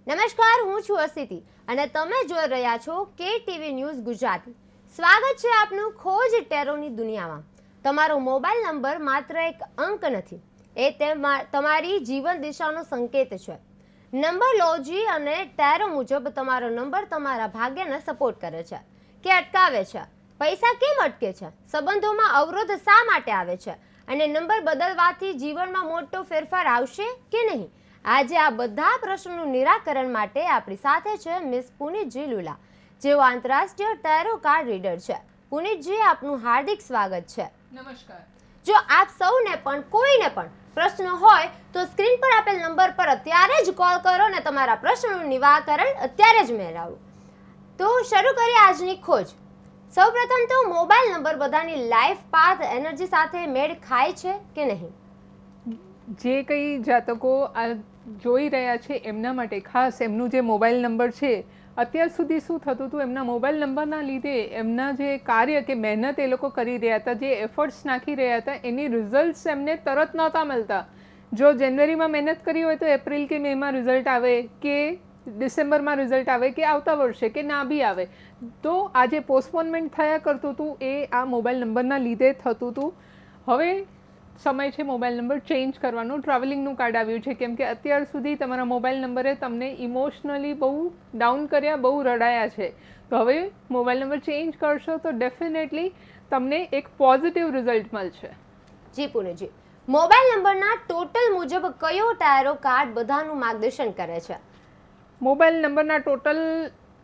નમસ્કાર, હું છું અસિતિ અને તમે જોઈ રહ્યા છો KTV ન્યૂઝ ગુજરાતી. સ્વાગત છે આપનું ખોજ ટેરોની દુનિયામાં. તમારો મોબાઈલ નંબર માત્ર એક અંક નથી, એ તમારી જીવન દિશાનો સંકેત છે. નંબરલોજી અને ટેરો મુજબ તમારો નંબર તમારા ભાગ્યને સપોર્ટ કરે છે કે અટકાવે છે. પૈસા કેમ અટકે છે, સંબંધોમાં અવરોધ શા માટે આવે છે અને નંબર બદલવાથી જીવનમાં મોટો ફેરફાર આવશે કે નહીં. આજે આ બધા પ્રશ્નોનું નિરાકરણ માટે આપણી સાથે છે મિસ પુનિતજી લુલા, જેઓ આંતરરાષ્ટ્રીય ટેરો કાર્ડ રીડર છે. પુનિતજી, આપનું હાર્દિક સ્વાગત છે. નમસ્કાર. જો આપ સૌને પણ કોઈને પણ પ્રશ્નો હોય તો સ્ક્રીન પર આપેલ નંબર પર અત્યારે જ કોલ કરો અને તમારા પ્રશ્નોનું નિરાકરણ અત્યારે જ મેળવો. તો શરૂ કરીએ આજની ખોજ. સૌપ્રથમ તો મોબાઈલ નંબર બધાની લાઈફ પાથ એનર્જી સાથે મેળ ખાય છે કે નહીં? જે કંઈ જાતકો આ જોઈ રહ્યા છે એમના માટે ખાસ એમનું જે મોબાઈલ નંબર છે, અત્યાર સુધી શું થતું હતું, એમના મોબાઈલ નંબરના લીધે એમના જે કાર્ય કે મહેનત એ લોકો કરી રહ્યા હતા, જે એફર્ટ્સ નાખી રહ્યા હતા, એની રિઝલ્ટ્સ એમને તરત નહોતા મળતા. જો જાન્યુઆરીમાં મહેનત કરી હોય તો એપ્રિલ કે મેમાં રિઝલ્ટ આવે, કે ડિસેમ્બરમાં રિઝલ્ટ આવે, કે આવતા વર્ષે કે ના બી આવે. તો આ જે પોસ્ટપોનમેન્ટ થયા કરતું હતું એ આ મોબાઈલ નંબરના લીધે થતું હતું. હવે સમય છે મોબાઈલ નંબર ચેન્જ કરવાનું. ટ્રાવેલિંગનું કાર્ડ આવ્યું છે, કેમ કે અત્યાર સુધી તમારા મોબાઈલ નંબરે તમને ઇમોશનલી બહુ ડાઉન કર્યા, બહુ રડાયા છે. તો હવે મોબાઈલ નંબર ચેન્જ કરશો તો ડેફિનેટલી તમને એક પોઝિટિવ રિઝલ્ટ મળશે. જી પુનેજી, મોબાઈલ નંબરના ટોટલ મુજબ કયો ટેરો કાર્ડ બધાનું માર્ગદર્શન કરે છે? મોબાઈલ નંબરના ટોટલ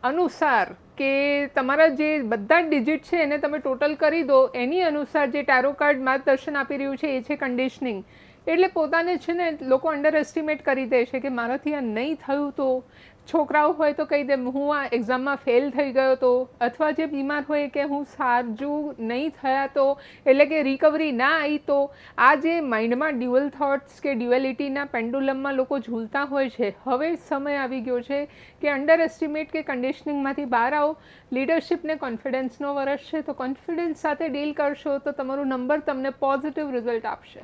અનુસાર કે તમારા જે બધા ડિજિટ છે એને તમે ટોટલ કરી દો, એની અનુસાર જે ટેરો કાર્ડ માર્ગદર્શન આપી રહ્યું છે એ છે કન્ડિશનિંગ. એટલે પોતાને છે ને લોકો અંડર એસ્ટિમેટ કરી દે છે કે મારાથી આ નહીં થયું તો. છોકરાઓ હોય તો કહી દે હું આ એક્ઝામમાં ફેલ થઈ ગયો તો, અથવા જે બીમાર હોય કે હું સારું નહીં થયા તો, એટલે કે રિકવરી ના આવી તો. આ જે માઇન્ડમાં ડ્યુઅલ થોટ્સ કે ડ્યુઅલિટીના પેન્ડુલમમાં લોકો ઝૂલતા હોય છે, હવે સમય આવી ગયો છે કે અંડર એસ્ટિમેટ કે કન્ડિશનિંગમાંથી બહાર આવો. લીડરશિપને કોન્ફિડન્સનો વર્ષ છે, તો કોન્ફિડન્સ સાથે ડીલ કરશો તો તમારો નંબર તમને પોઝિટિવ રિઝલ્ટ આપશે.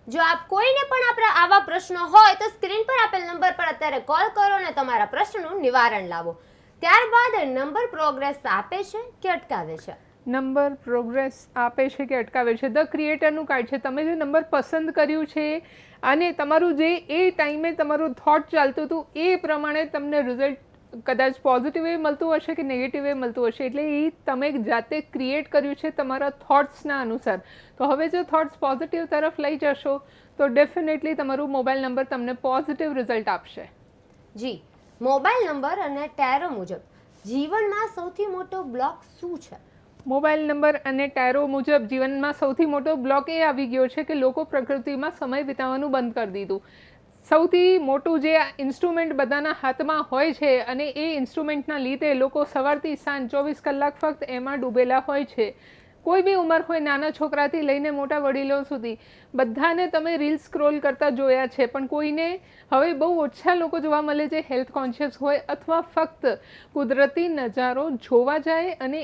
જો આપ કોઈને પણ આવા પ્રશ્નો હોય તો સ્ક્રીન પર આપેલ નંબર પર અત્યારે કોલ કરો અને તમારા પ્રશ્નનું નિવારણ લાવો. ત્યારબાદ નંબર પ્રોગ્રેસ આપે છે કે અટકાવે છે? નંબર પ્રોગ્રેસ આપે છે કે અટકાવે છે? ધ ક્રિએટરનું કાર્ડ છે. તમે જે નંબર પસંદ કર્યું છે અને તમારું જે એ ટાઈમે તમારું થોટ ચાલતું હતું એ પ્રમાણે તમને રિઝલ્ટ કદાચ પોઝિટિવ એ મળતું હશે કે નેગેટિવ એ મળતું હશે. એટલે એ તમે જાતે ક્રિએટ કર્યું છે તમારા થોટ્સના અનુસાર. તો હવે જો થોટ્સ પોઝિટિવ તરફ લઈ જશો તો ડેફિનેટલી તમારું મોબાઈલ નંબર તમને પોઝિટિવ રિઝલ્ટ આપશે. જી, મોબાઈલ નંબર અને ટેરો મુજબ જીવનમાં સૌથી મોટો બ્લોક શું છે? મોબાઈલ નંબર અને ટેરો મુજબ જીવનમાં સૌથી મોટો બ્લોક એ આવી ગયો છે કે લોકો પ્રકૃતિમાં સમય વિતાવવાનું બંધ કરી દીધું. સૌથી મોટું જે ઇન્સ્ટ્રુમેન્ટ બધાના હાથમાં હોય છે અને એ ઇન્સ્ટ્રુમેન્ટના લીધે લોકો સવારથી સાંજ 24 કલાક ફક્ત એમાં ડૂબેલા હોય છે. કોઈ બી ઉંમર હોય, નાના છોકરાથી લઈને મોટા વડીલો સુધી, બધાને તમે રીલ સ્ક્રોલ કરતા જોયા છે. પણ કોઈને હવે બહુ ઓછા લોકો જોવા મળે છે હેલ્થ કોન્શિયસ હોય અથવા ફક્ત કુદરતી નજારો જોવા જાય અને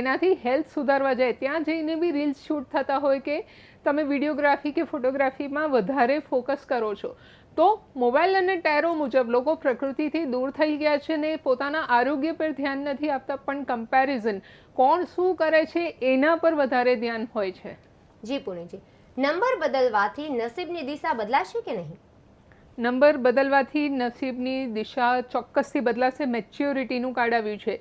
એનાથી હેલ્થ સુધારવા જાય, ત્યાં જઈને બી રીલ્સ શૂટ થતા હોય કે તમે વિડીયોગ્રાફી કે ફોટોગ્રાફીમાં વધારે ફોકસ કરો છો. તો મોબાઈલ અને ટેરો મુજબ લોકો પ્રકૃતિથી દૂર થઈ ગયા છે ને પોતાના આરોગ્ય પર ધ્યાન નથી આપતા, પણ કમ્પેરિઝન, કોણ શું કરે છે એના પર વધારે ધ્યાન હોય છે. જી પુણેજી, નંબર બદલવાથી નસીબની દિશા બદલાશે કે નહીં? નંબર બદલવાથી નસીબની દિશા ચોક્કસથી બદલાશે. મેચ્યોરિટીનું કાર્ડ આવ્યું છે.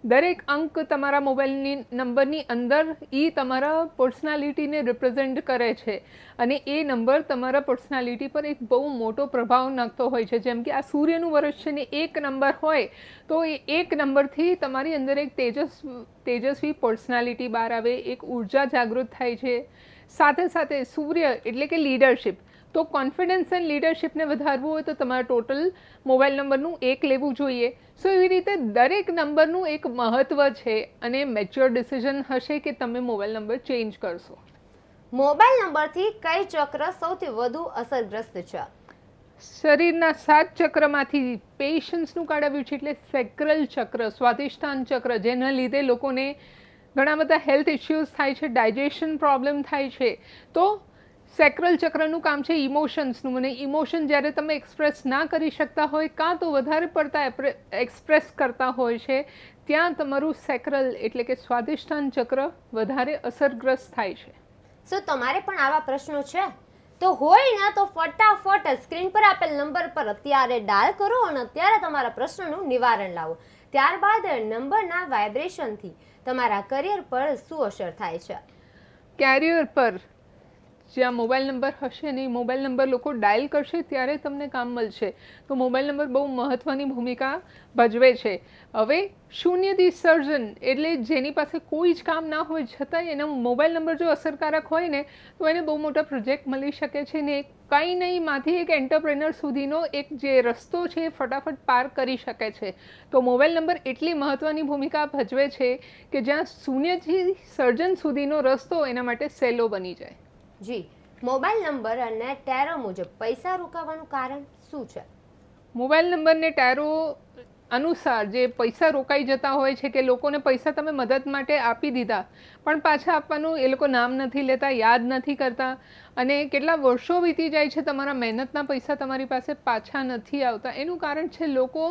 દરેક અંક તમારા મોબાઈલની નંબરની અંદર એ તમારા પર્સનાલિટીને રિપ્રેઝેન્ટ કરે છે અને એ નંબર તમારા પર્સનાલિટી પર એક બહુ મોટો પ્રભાવ નાખતો હોય છે. જેમ કે આ સૂર્યનું વર્ષ છે ને એક નંબર હોય તો એ એક નંબરથી તમારી અંદર એક તેજસ્વી પર્સનાલિટી બહાર આવે, એક ઉર્જા જાગૃત થાય છે. સાથે સાથે સૂર્ય એટલે કે લીડરશિપ. તો કોન્ફિડન્સ એન્ડ લીડરશિપને વધારવું હોય તો તમારે ટોટલ મોબાઈલ નંબરનું એક લેવું જોઈએ. સો એવી રીતે દરેક નંબરનું એક મહત્ત્વ છે અને મેચ્યોર ડિસિઝન હશે કે તમે મોબાઈલ નંબર ચેન્જ કરશો. મોબાઈલ નંબરથી કઈ ચક્ર સૌથી વધુ અસરગ્રસ્ત છે? શરીરના 7 ચક્રમાંથી પેશન્સનું કાર્ડ આવ્યું છે, એટલે સેક્રલ ચક્ર, સ્વાધિષ્ઠાન ચક્ર, જેના લીધે લોકોને ઘણા બધા હેલ્થ ઇશ્યુઝ થાય છે, ડાયજેશન પ્રોબ્લેમ થાય છે. તો સેક્રલ ચક્રનું કામ છે ઇમોશન્સનું. અને ઇમોશન જ્યારે તમે એક્સપ્રેસ ના કરી શકતા હોય કાં તો વધારે પડતા એક્સપ્રેસ કરતા હોય છે, ત્યાં તમારું સેક્રલ એટલે કે સ્વાધિષ્ઠાન ચક્ર વધારે અસરગ્રસ્ત થાય છે. શું તમારે પણ આવા પ્રશ્નો છે? તો હોય ને તો ફટાફટ સ્ક્રીન પર આપેલ નંબર પર અત્યારે ડાયલ કરો અને અત્યારે તમારા પ્રશ્નનું નિવારણ લાવો. ત્યારબાદ નંબરના વાઇબ્રેશનથી તમારા કરિયર પર શું અસર થાય છે? કેરિયર પર જ્યાં મોબાઈલ નંબર હશે ને એ મોબાઈલ નંબર લોકો ડાયલ કરશે ત્યારે તમને કામ મળશે. તો મોબાઈલ નંબર બહુ મહત્ત્વની ભૂમિકા ભજવે છે. હવે શૂન્યથી સર્જન એટલે જેની પાસે કોઈ જ કામ ના હોય છતાં એનો મોબાઈલ નંબર જો અસરકારક હોય ને તો એને બહુ મોટા પ્રોજેક્ટ મળી શકે છે ને કંઈ નહીં માંથી એક એન્ટરપ્રેનર સુધીનો એક જે રસ્તો છે એ ફટાફટ પાર કરી શકે છે. તો મોબાઈલ નંબર એટલી મહત્ત્વની ભૂમિકા ભજવે છે કે જ્યાં શૂન્યથી સર્જન સુધીનો રસ્તો એના માટે સહેલો બની જાય. જી, મોબાઈલ નંબર અને ટેરો મુજબ પૈસા રોકાવાનું કારણ શું છે? મોબાઈલ નંબરને ટેરો અનુસાર જે પૈસા રોકાઈ જતા હોય છે કે લોકોને પૈસા તમે મદદ માટે આપી દીધા પણ પાછા આપવાનું એ લોકો નામ નથી લેતા, યાદ નથી કરતા અને કેટલા વર્ષો વીતી જાય છે, તમારા મહેનતના પૈસા તમારી પાસે પાછા નથી આવતા. એનું કારણ છે લોકો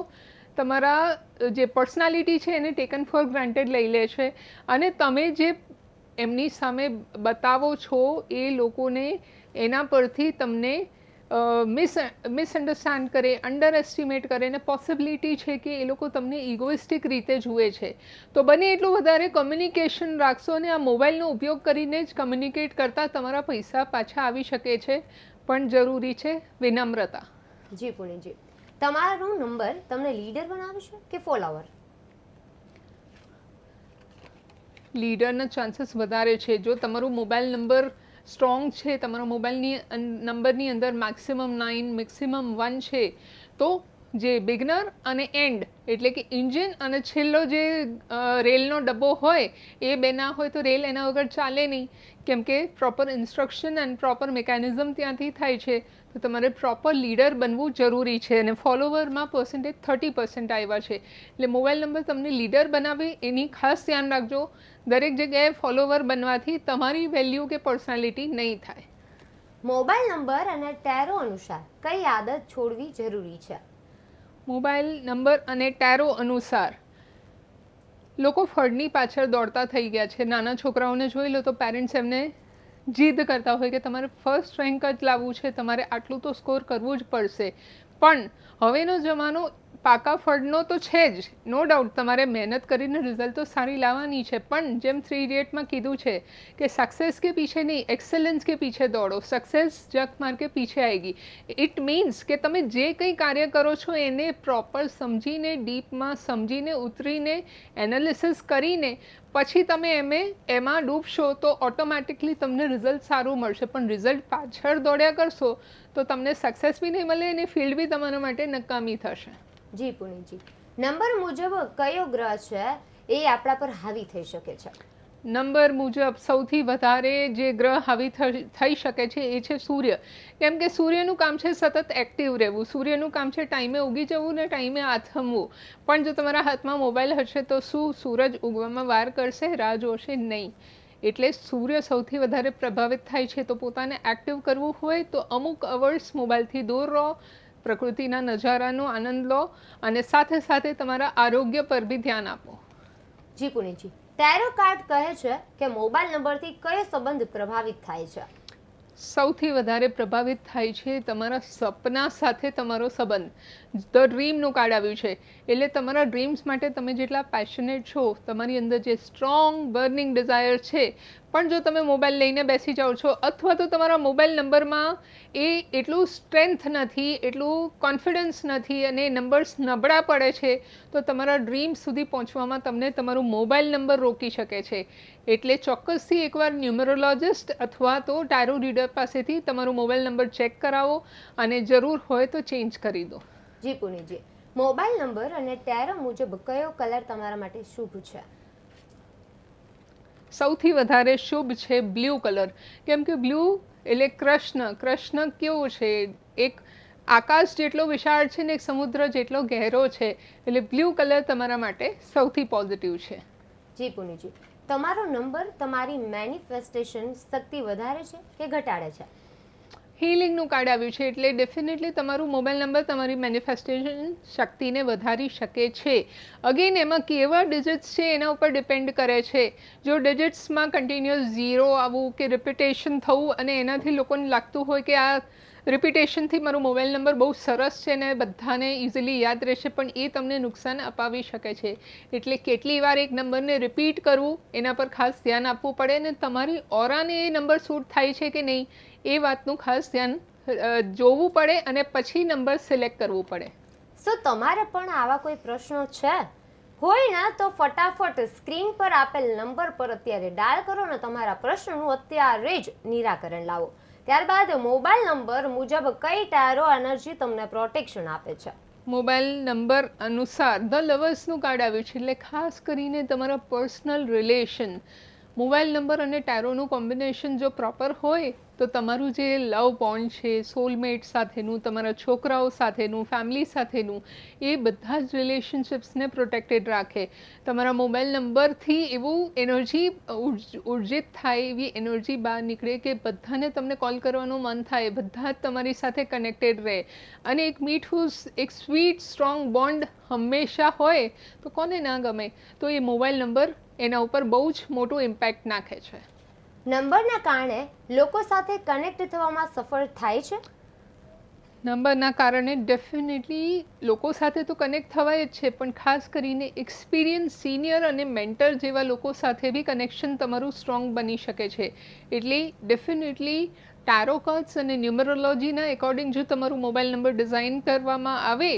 તમારા જે પર્સનાલિટી છે એને ટેકન ફોર ગ્રાન્ટેડ લઈ લે છે અને તમે જે એમની સામે બતાવો છો એ લોકોને એના પરથી તમને મિસઅન્ડરસ્ટેન્ડ કરે, અંડર એસ્ટિમેટ કરે ને પોસિબિલિટી છે કે એ લોકો તમને ઇગોઇસ્ટિક રીતે જુએ છે. તો બને એટલું વધારે કમ્યુનિકેશન રાખશો અને આ મોબાઈલનો ઉપયોગ કરીને જ કમ્યુનિકેટ કરતાં તમારા પૈસા પાછા આવી શકે છે, પણ જરૂરી છે વિનમ્રતા. જી પુણીજી, તમારો નંબર તમને લીડર બનાવશે કે ફોલોવર? લીડરના ચાન્સીસ વધારે છે. જો તમારો મોબાઈલ નંબર સ્ટ્રોંગ છે, તમારા મોબાઈલની નંબરની અંદર મેક્સિમમ 9 મેક્સિમમ 1 છે, તો જે બિગનર અને એન્ડ એટલે કે ઇન્જિન અને છેલ્લો જે રેલનો ડબ્બો હોય એ બે ના હોય તો રેલ એના વગર ચાલે નહીં, કેમ કે proper instruction and proper mechanism ત્યાંથી થાય છે. તો તમારે પ્રોપર લીડર બનવું જરૂરી છે અને ફોલોવરમાં પર્સન્ટેજ 30% આવ્યા છે. એટલે મોબાઈલ નંબર તમને લીડર બનાવે એની ખાસ ધ્યાન રાખજો. દરેક જગ્યાએ ફોલોવર બનવાથી તમારી વેલ્યુ કે પર્સનાલિટી નહીં થાય. મોબાઈલ નંબર અને ટેરો અનુસાર કઈ આદત છોડવી જરૂરી છે? મોબાઈલ નંબર અને ટેરો અનુસાર લોકો ફળની પાછળ દોડતા થઈ ગયા છે. નાના છોકરાઓને જોઈ લો તો પેરેન્ટ્સ એમને જીદ કરતા હોય કે તમારે ફર્સ્ટ રેન્ક જ લાવવું છે, તમારે આટલું તો સ્કોર કરવું જ પડશે. પણ હવેનો જમાનો પાકા ફળનો તો છે જ, નો ડાઉટ તમારે મહેનત કરીને રિઝલ્ટ તો સારી લાવવાની છે, પણ જેમ 3 ઇડિયટમાં કીધું છે કે સક્સેસ કે પીછે નહીં એક્સેલન્સ કે પીછે દોડો, સક્સેસ જગ માર કે પીછે આएगी. ઇટ મીન્સ કે તમે જે કંઈ કાર્ય કરો છો એને પ્રોપર સમજીને, ડીપમાં સમજીને, ઉતરીને, એનાલિસિસ કરીને પછી તમે એમાં ડૂબશો તો ઓટોમેટિકલી તમને રિઝલ્ટ સારું મળશે. પણ રિઝલ્ટ પાછળ દોડ્યા કરશો તો તમને સક્સેસ બી નહીં મળે અને ફિલ્ડ બી તમારા માટે નકામી થશે. જી પુણીજી, નંબર મુજબ કયો ગ્રહ છે એ આપણા પર હાવી થઈ શકે છે? નંબર મુજબ સૌથી વધારે જે ગ્રહ હાવી થઈ શકે છે એ છે સૂર્ય. કેમ કે સૂર્યનું કામ છે સતત એક્ટિવ રહેવું, સૂર્યનું કામ છે ટાઈમે ઉગી જવું ને ટાઈમે આથમવું. પણ જો તમારા હાથમાં મોબાઈલ હશે તો શું સૂરજ ઉગવામાં વાર કરશે? રાહ જોશે નહીં. એટલે સૂર્ય સૌથી વધારે પ્રભાવિત થાય છે. તો પોતાને એક્ટિવ કરવું હોય તો અમુક અવર્સ મોબાઈલથી દૂર રહો, પ્રકૃતિના નજારાનો આનંદ લો અને સાથે સાથે તમારા આરોગ્ય પર બી ધ્યાન આપો. જી પુણીજી, ટેરો કાર્ડ કહે છે કે મોબાઈલ નંબરથી કયો સંબંધ પ્રભાવિત થાય છે? સૌથી વધારે પ્રભાવિત થાય છે તમારા સપના સાથે તમારો સંબંધ. ધ ડ્રીમનું કાર્ડ આવ્યું છે એટલે તમારા ડ્રીમ્સ માટે તમે જેટલા પેશનેટ છો, તમારી અંદર જે સ્ટ્રોંગ બર્નિંગ ડિઝાયર છે, પણ જો તમે મોબાઈલ લઈને બેસી જાઓ છો અથવા તો તમારા મોબાઈલ નંબરમાં એ એટલું સ્ટ્રેન્થ નથી, એટલું કોન્ફિડન્સ નથી અને નંબર્સ નબળા પડે છે, તો તમારા ડ્રીમ સુધી પહોંચવામાં તમને તમારું મોબાઈલ નંબર રોકી શકે છે. એટલે ચોક્કસથી એકવાર ન્યુમરોલોજિસ્ટ અથવા તો ટેરો રીડર પાસેથી તમારો મોબાઈલ નંબર ચેક કરાવો અને જરૂર હોય તો ચેન્જ કરી દો. જી પુણીજી, મોબાઈલ નંબર અને ટેરો મુજબ કયો કલર તમારા માટે શુભ છે? સૌથી વધારે શુભ છે બ્લુ કલર. કેમ કે બ્લુ એટલે કૃષ્ણ. કૃષ્ણ કેવો છે? એક આકાશ જેટલો વિશાળ છે ને એક સમુદ્ર જેટલો ગહેરો છે. એટલે બ્લુ કલર તમારા માટે સૌથી પોઝિટિવ છે. જી પુણીજી, તમારો નંબર તમારી મેનિફેસ્ટેશન શક્તિ વધારે છે કે ઘટાડે છે? હિલિંગનું કાર્ડ આવ્યું છે, એટલે ડેફિનેટલી તમારું મોબાઈલ નંબર તમારી મેનિફેસ્ટેશન શક્તિને વધારી શકે છે. અગેન એમાં કેવા ડિજિટ્સ છે એના ઉપર ડિપેન્ડ કરે છે. જો ડિજિટ્સમાં કન્ટિન્યુઅસ 0 આવવું કે રિપીટેશન થવું અને એનાથી લોકોને લાગતું હોય કે આ રિપીટેશનથી મારો મોબાઈલ નંબર બહુ સરસ છે ને બધાને ઇઝીલી યાદ રહેશે, પણ એ તમને નુકસાન અપાવી શકે છે. એટલે કેટલી વાર એક નંબરને રિપીટ કરવું એના પર ખાસ ધ્યાન આપવું પડે, અને તમારી ઓરાને એ નંબર સૂટ થાય છે કે નહીં એ વાતનું ખાસ ધ્યાન જોવું પડે અને પછી નંબર સિલેક્ટ કરવું પડે. સો તમારે પણ આવા કોઈ પ્રશ્નો છે હોય ને તો ફટાફટ સ્ક્રીન પર આપેલ નંબર પર અત્યારે ડાયલ કરો ને તમારા પ્રશ્નનું અત્યારે જ નિરાકરણ લાવો. ત્યારબાદ મોબાઈલ નંબર મુજબ કઈ ટાયરો એનર્જી તમને પ્રોટેક્શન આપે છે. મોબાઈલ નંબર અનુસાર ધ લવર્સનું કાર્ડ આવ્યું છે, એટલે ખાસ કરીને તમારા પર્સનલ રિલેશન, મોબાઈલ નંબર અને ટેરોનું કોમ્બિનેશન જો પ્રોપર હોય તો તમારું જે લવ બોન્ડ છે, સોલમેટ સાથેનું, તમારા છોકરાઓ સાથેનું, ફેમિલી સાથેનું, એ બધા જ રિલેશનશિપ્સને પ્રોટેક્ટેડ રાખે. તમારા મોબાઈલ નંબરથી એવું એનર્જી ઉર્જિત થાય, એવી એનર્જી બહાર નીકળે કે બધાને તમને કોલ કરવાનું મન થાય, બધા જ તમારી સાથે કનેક્ટેડ રહે, અને એક મીઠું, એક સ્વીટ સ્ટ્રોંગ બોન્ડ હંમેશા હોય તો કોને ના ગમે. તો એ મોબાઈલ નંબર એના ઉપર બહુ જ મોટું ઇમ્પેક્ટ નાખે છે. નંબરના કારણે લોકો સાથે કનેક્ટ થવામાં સફળ થાય છે. નંબરના કારણે ડેફિનેટલી લોકો સાથે તો કનેક્ટ થવાય જ છે, પણ ખાસ કરીને એક્સપિરિયન્સ સિનિયર અને મેન્ટર જેવા લોકો સાથે બી કનેક્શન તમારું સ્ટ્રોંગ બની શકે છે. એટલે ડેફિનેટલી ટારો કાર્ડ્સ અને ન્યુમરોલોજીના એકોર્ડિંગ જો તમારું મોબાઈલ નંબર ડિઝાઇન કરવામાં આવે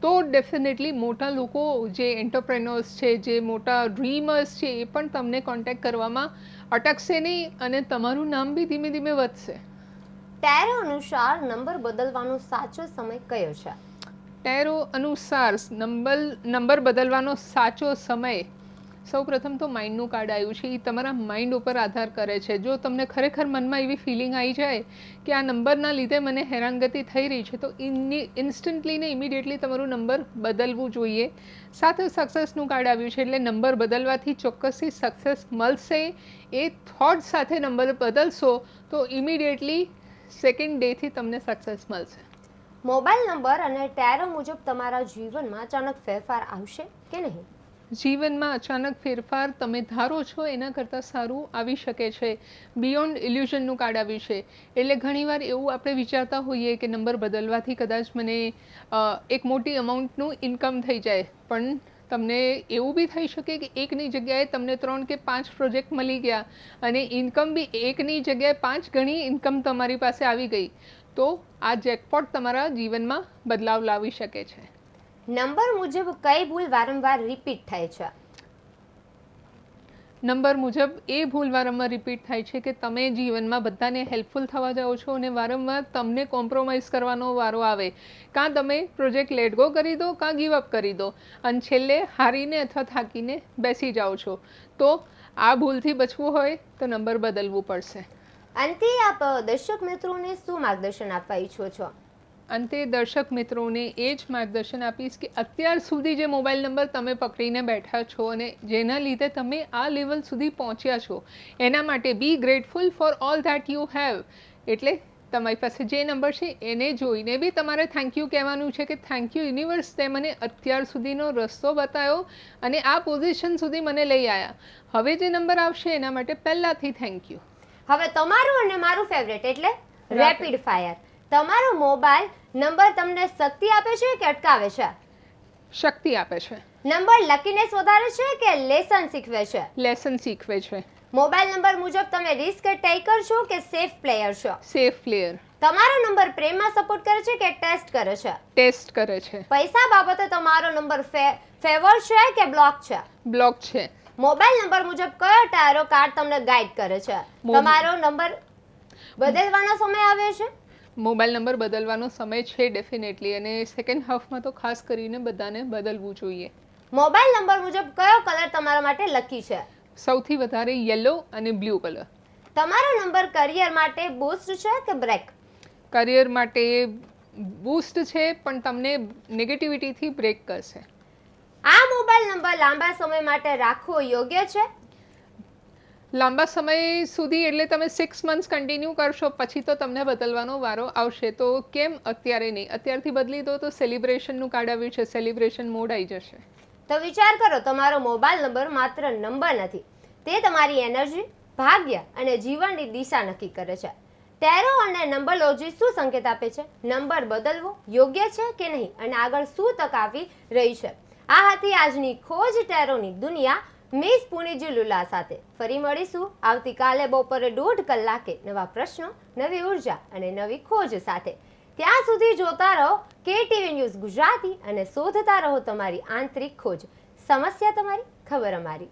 તો ડેફિનેટલી મોટા લોકો જે એન્ટરપ્રેનર્સ છે, જે મોટા ડ્રીમર્સ છે, એ પણ તમને કોન્ટેક્ટ કરવામાં અટકશે નહીં અને તમારું નામ બી ધીમે ધીમે વધશે. ટેરો અનુસાર નંબર બદલવાનો સાચો સમય કયો છે. ટેરો અનુસાર નંબર બદલવાનો સાચો સમય, સૌપ્રથમ તો માઇન્ડનું કાર્ડ આવ્યું છે, એ તમારા માઇન્ડ ઉપર આધાર કરે છે. જો તમને ખરેખર મનમાં એવી ફિલિંગ આવી જાય કે આ નંબરના લીધે મને હેરાનગતિ થઈ રહી છે તો ઇન્સ્ટન્ટલી ને ઇમિડિયેટલી તમારું નંબર બદલવું જોઈએ. સાથે સક્સેસનું કાર્ડ આવ્યું છે, એટલે નંબર બદલવાથી ચોક્કસથી સક્સેસ મળશે. એ થોટ સાથે નંબર બદલશો તો ઇમિડિયેટલી સેકન્ડ ડેથી તમને સક્સેસ મળશે. મોબાઈલ નંબર અને ટેરો મુજબ તમારા જીવનમાં અચાનક ફેરફાર આવશે કે નહીં. જીવનમાં અચાનક ફેરફાર તમે ધારો છો એના કરતાં સારું આવી શકે છે. બિયોન્ડ ઇલ્યુઝનનું કાર્ડ આવ્યું છે, એટલે ઘણીવાર એવું આપણે વિચારતા હોઈએ કે નંબર બદલવાથી કદાચ મને એક મોટી અમાઉન્ટનું ઇન્કમ થઈ જાય, પણ તમને એવું બી થઈ શકે કે એકની જગ્યાએ તમને 3 કે 5 પ્રોજેક્ટ મળી ગયા અને ઇન્કમ બી એકની જગ્યાએ 5 ગણી ઇન્કમ તમારી પાસે આવી ગઈ. તો આ જેકપોટ તમારા જીવનમાં બદલાવ લાવી શકે છે. નંબર મુજબ કઈ ભૂલ વારંવાર રિપીટ થાય છે. નંબર મુજબ એ ભૂલ વારંવાર રિપીટ થાય છે કે તમે જીવનમાં બધાને હેલ્પફુલ થવા જાઓ છો અને વારંવાર તમને કોમ્પ્રોમાઇઝ કરવાનો વારો આવે. કાં તમે પ્રોજેક્ટ લેટ ગો કરી દો, કાં ગીવ અપ કરી દો અને છેલ્લે હારીને અથવા થાકીને બેસી જાઓ છો. તો આ ભૂલથી બચવું હોય તો નંબર બદલવું પડશે. અંતે આપ દર્શક મિત્રોને શું માર્ગદર્શન આપવા ઈચ્છો છો. અંતે દર્શક મિત્રોને એ જ માર્ગદર્શન આપીશ કે અત્યાર સુધી જે મોબાઈલ નંબર તમે પકડીને બેઠા છો અને જેના લીધે તમે આ લેવલ સુધી પહોંચ્યા છો એના માટે be grateful for all that you have. એટલે તમારી પાસે જે નંબર છે એને જોઈને બી તમારે થેન્ક યુ કહેવાનું છે કે થેન્ક યુ યુનિવર્સ, તે મને અત્યાર સુધીનો રસ્તો બતાવ્યો અને આ પોઝિશન સુધી મને લઈ આવ્યા. હવે જે નંબર આવશે એના માટે પહેલાંથી થેન્ક યુ. હવે તમારું અને મારું ફેવરેટ એટલે રેપિડ ફાયર. તમારો મોબાઈલ નંબર તમને શક્તિ આપે છે કે અટકાવે છે. શક્તિ આપે છે. નંબર લકીનેસ વધારે છે કે લેસન શીખવે છે. લેસન શીખવે છે. મોબાઈલ નંબર મુજબ તમે રિસ્ક ટેકર છો કે સેફ પ્લેયર છો. Safe player. તમારો નંબર પ્રેમમાં સપોર્ટ કરે છે કે ટેસ્ટ કરે છે. ટેસ્ટ કરે છે. પૈસા બાબતે તમારો નંબર ફેવર છે કે બ્લોક છે. બ્લોક છે. મોબાઈલ નંબર મુજબ કયો ટાયરો કાર્ડ તમને ગાઈડ કરે છે. તમારો નંબર બદલવાનો સમય આવ્યો છે. મોબાઈલ નંબર બદલવાનો સમય છે ડેફિનેટલી, અને સેકન્ડ હાફમાં તો ખાસ કરીને બધાને બદલવું જોઈએ. મોબાઈલ નંબર મુજબ કયો કલર તમારા માટે લકી છે. સૌથી વધારે યલો અને બ્લુ કલર. તમારો નંબર કરિયર માટે બૂસ્ટ છે કે બ્રેક. કરિયર માટે બૂસ્ટ છે પણ તમને નેગેટિવિટીથી બ્રેક કરશે. આ મોબાઈલ નંબર લાંબા સમય માટે રાખવો યોગ્ય છે. લાંબા સમય સુધી એટલે તમે 6 મંથ્સ કન્ટિન્યુ કરશો પછી તો તમને બદલવાનો વારો આવશે. તો કેમ અત્યારે નહીં? અત્યારથી બદલી દો તો સેલિબ્રેશનનું કાર્ડ આવ્યું છે, સેલિબ્રેશન મોડ આવી જશે. તો વિચાર કરો, તમારો મોબાઈલ નંબર માત્ર નંબર નથી, તે તમારી એનર્જી, ભાગ્ય અને જીવનની દિશા નક્કી કરે છે. ટેરો અને નંબરલોજી શું સંકેત આપે છે? નંબર બદલવો યોગ્ય છે કે નહીં અને આગળ શું તક આવી રહી છે? આ હતી આજની ખોજ ટેરોની દુનિયા મિસ પુનીજી લુલા સાથે. ફરી મળીશું આવતીકાલે બપોરે 1:30 કલાકે નવા પ્રશ્નો, નવી ઉર્જા અને નવી ખોજ સાથે. ત્યાં સુધી જોતા રહો KTV ન્યૂઝ ગુજરાતી અને શોધતા રહો તમારી આંતરિક ખોજ. સમસ્યા તમારી, ખબર અમારી.